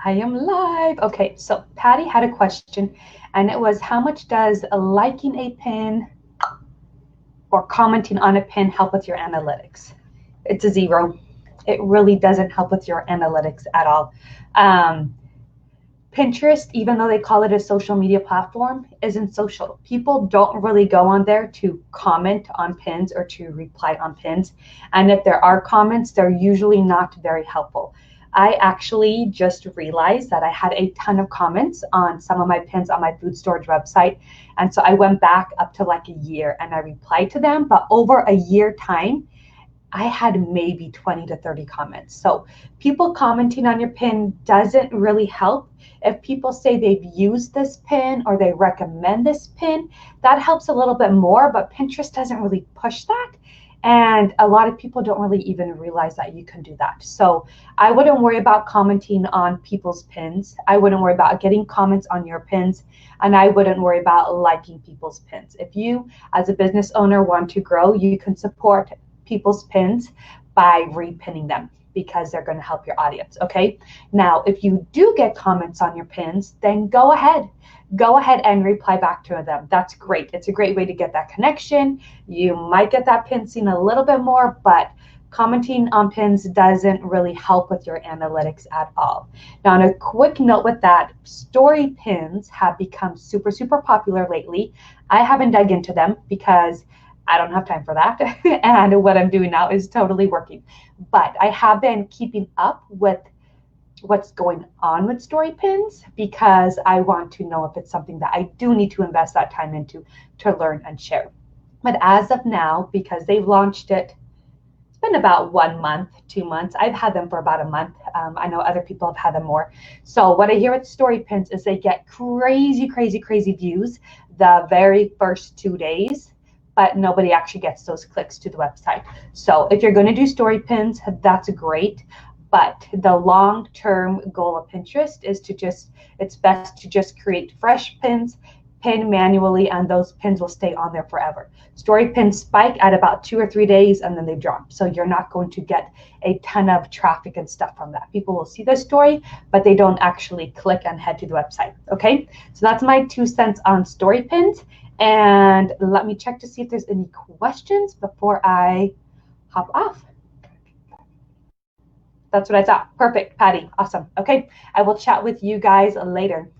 I am live. Okay, so Patty had a question, and it was, how much does liking a pin or commenting on a pin help with your analytics? It's a zero. It really doesn't help with your analytics at all. Pinterest, even though they call it a social media platform, isn't social. People don't really go on there to comment on pins or to reply on pins. And if there are comments, they're usually not very helpful. I actually just realized that I had a ton of comments on some of my pins on my food storage website. And so I went back up to like a year and I replied to them. But over a year time, I had maybe 20 to 30 comments. So people commenting on your pin doesn't really help. If people say they've used this pin or they recommend this pin, that helps a little bit more, but Pinterest doesn't really push that. And a lot of people don't really even realize that you can do that. So I wouldn't worry about commenting on people's pins. I wouldn't worry about getting comments on your pins. And I wouldn't worry about liking people's pins. If you, as a business owner, want to grow, you can support people's pins by repinning them because they're going to help your audience. Okay. Now, if you do get comments on your pins, then go ahead and reply back to them. That's great. It's a great way to get that connection. You might get that pin seen a little bit more, but commenting on pins doesn't really help with your analytics at all. Now, on a quick note with that, story pins have become super, super popular lately. I haven't dug into them because I don't have time for that. And what I'm doing now is totally working. But I have been keeping up with what's going on with story pins because I want to know if it's something that I do need to invest that time into to learn and share. But as of now, because they've launched it, it's been about 1 month, 2 months. I've had them for about a month. I know other people have had them more. So what I hear with story pins is they get crazy, crazy, crazy views the very first 2 days, but nobody actually gets those clicks to the website. So if you're going to do story pins, that's great. But the long-term goal of Pinterest is it's best to just create fresh pins, pin manually, and those pins will stay on there forever. Story pins spike at about 2 or 3 days and then they drop. So you're not going to get a ton of traffic and stuff from that. People will see the story, but they don't actually click and head to the website. Okay, so that's my 2 cents on story pins. And let me check to see if there's any questions before I hop off. That's what I thought. Perfect, Patty. Awesome. Okay, I will chat with you guys later.